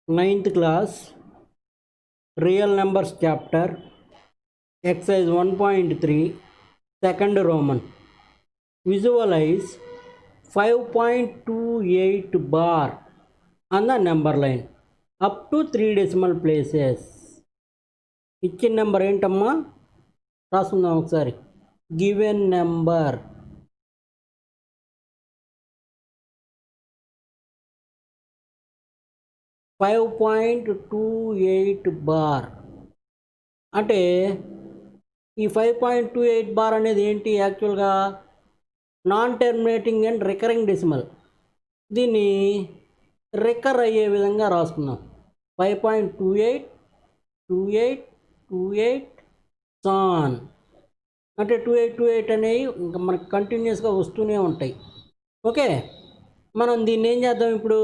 9th class real numbers chapter exercise 1.3 second Roman. Visualize 5.28 bar on the number line up to 3 decimal places. ఇచ్చిన number ఏంటమ్మా రాసుకుందాం ఒకసారి. Given number 5.28 bar అంటే ఈ 5.28 bar అనేది ఏంటి? యాక్చువల్గా non terminating and recurring decimal. దీన్ని రికర్ అయ్యే విధంగా రాసుకుందాం. 5.28 28 28 సాన్ అంటే 2828 అనేవి ఇంకా మనకు కంటిన్యూస్గా వస్తూనే ఉంటాయి. ఓకే, మనం దీన్ని ఏం చేద్దాం ఇప్పుడు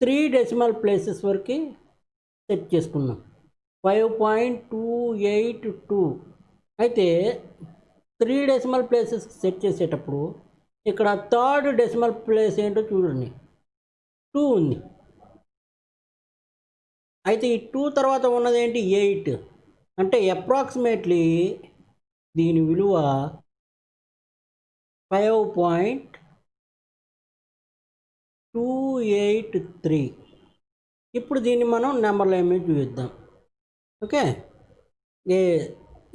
3 డెసిమల్ ప్లేసెస్ వరకు సెట్ చేసుకున్నాం. 5.282 అయితే 3 డెసిమల్ ప్లేసెస్ సెట్ చేసేటప్పుడు ఇక్కడ థర్డ్ డెసిమల్ ప్లేస్ ఏంటో చూడండి, 2 ఉంది. అయితే ఈ 2 తర్వాత ఉన్నది ఏంటి? 8. అంటే అప్రాక్సిమేట్లీ దీని విలువ 5.283. ఇప్పుడు దీన్ని మనం నెంబర్ లైన్ మీద చూపిద్దాం. ఓకే,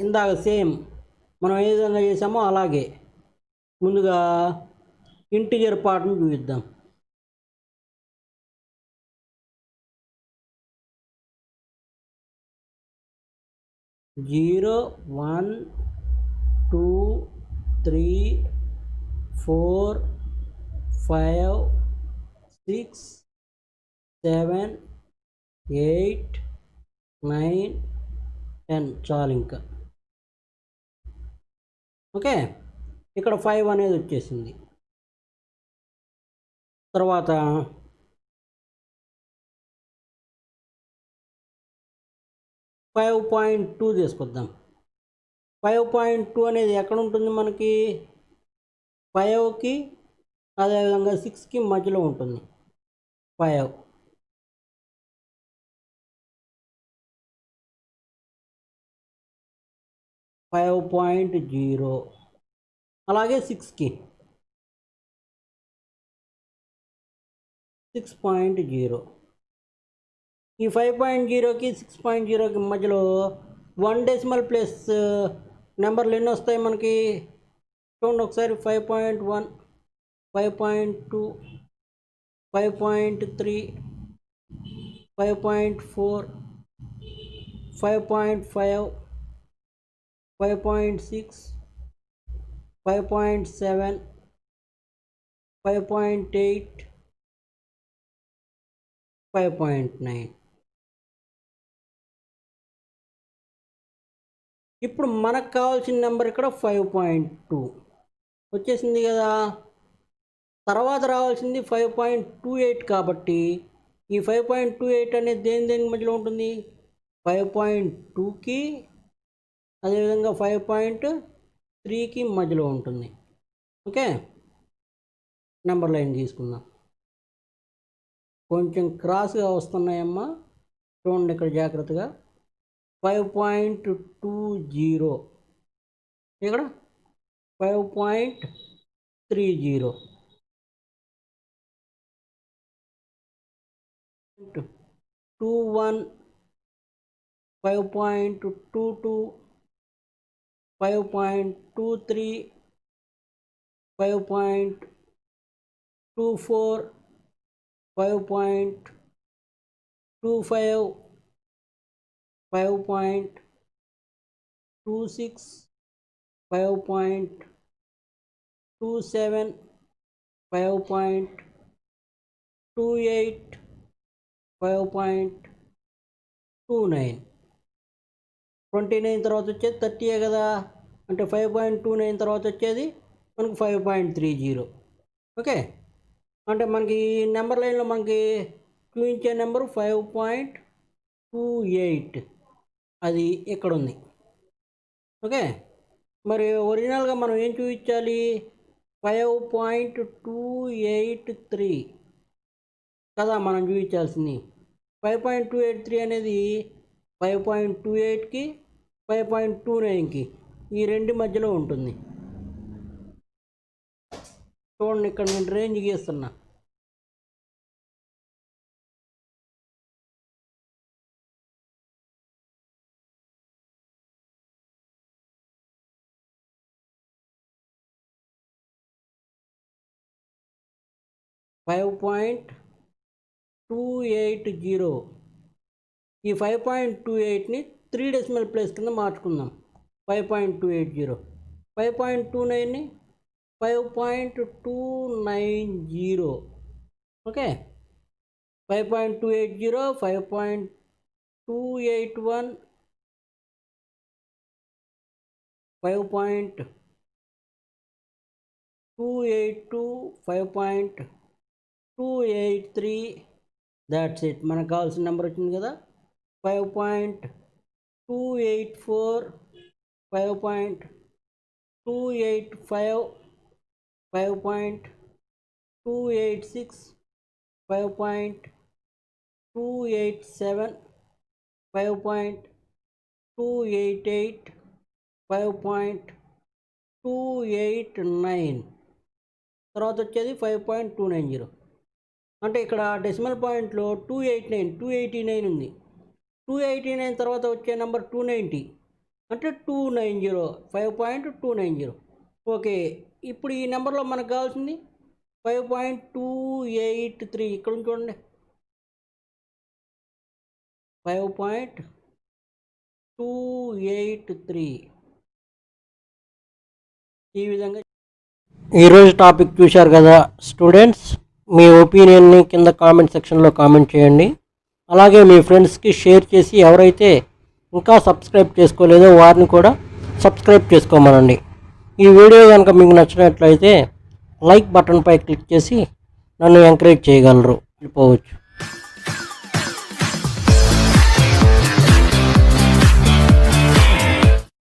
ఇందాక సేమ్ మనం ఏ విధంగా చేసామో అలాగే ముందుగా ఇంటిజర్ పార్ట్ని చూపిద్దాం. జీరో 1 2 3 4 5 6 7 8 9 10 చాలు. ఇంకా ఓకే, ఇక్కడ 5 అనేది వచ్చేసింది. తర్వాత 5.2 తీసుకొద్దాం. 5.2 అనేది ఎక్కడ ఉంటుంది? మనకి 5కి అదేవిధంగా 6కి మధ్యలో ఉంటుంది. 5 5.0 అలాగే 6కి 6.0. ఈ 5.0కి 6.0కి మధ్యలో 1 డెసిమల్ ప్లేస్ నెంబర్లు ఎన్ని వస్తాయి మనకి చూడండి ఒకసారి. 5.1 5.2 5.3 5.4 5.5 5.6 5.7 5.8 5.9. ఇప్పుడు మనకు కావాల్సిన నెంబర్ ఇక్కడ 5.2 వచ్చేసింది కదా. తర్వాత రావాల్సింది 5.28 కాబట్టి ఈ 5.28 అనేది దేని మధ్యలో ఉంటుంది? 5.2కి అదేవిధంగా 5.3కి మధ్యలో ఉంటుంది. ఓకే, నెంబర్ లైన్ తీసుకుందాం. కొంచెం క్రాస్గా వస్తున్నాయమ్మా, చూడండి ఇక్కడ జాగ్రత్తగా. 5.20 ఇక్కడ 5.30 21 5.22 5.23 5.24 5.25 5.26 5.27 5.28 5.29 29 తర్వాత వచ్చేది 30 కదా. అంటే 5.29 తర్వాత వచ్చేది మనకి 5.30. ఓకే, అంటే మనకి నెంబర్ లైన్లో మనకి చూపించే నెంబరు 5.28 అది ఇక్కడ ఉంది. ఓకే, మరి ఒరిజినల్గా మనం ఏం చూపించాలి? 5.283 కదా మనం చూపించాల్సింది. 5.283 అనేది 5.28కి 5.29కి ఈ రెండు మధ్యలో ఉంటుంది. చూడండి ఇక్కడ నేను రేంజ్ గీస్తున్నా. .280 ఈ 5.28ని 3 డెసిమల్ ప్లేస్ కింద మార్చుకుందాం. 5.280 5.29ని 5.290 ఓకే. 5.280 5.281 5.282 5.283 that's it. మనకు కావాల్సిన నెంబర్ వచ్చింది కదా. 5.284 5.285 5.286 5.287 5.288 5.289 తర్వాత వచ్చేది 5.290. అంటే ఇక్కడ డెసిమల్ పాయింట్లో 289 ఉంది. 289 తర్వాత వచ్చే నెంబర్ 290 అంటే 290 5.290. ఓకే, ఇప్పుడు ఈ నెంబర్లో మనకు కావాల్సింది 5.283. ఇక్కడ చూడండి 5.283. ఈ విధంగా ఈరోజు టాపిక్ చూశారు కదా స్టూడెంట్స్. మీ ఒపీనియన్ని కింద కామెంట్ సెక్షన్లో కామెంట్ చేయండి. అలాగే మీ ఫ్రెండ్స్కి షేర్ చేసి ఎవరైతే ఇంకా సబ్స్క్రైబ్ చేసుకోలేదో వారిని కూడా సబ్స్క్రైబ్ చేసుకోమనండి. ఈ వీడియో కనుక మీకు నచ్చినట్లయితే లైక్ బటన్పై క్లిక్ చేసి నన్ను ఎంకరేజ్ చేయగలరు. వెళ్ళిపోవచ్చు.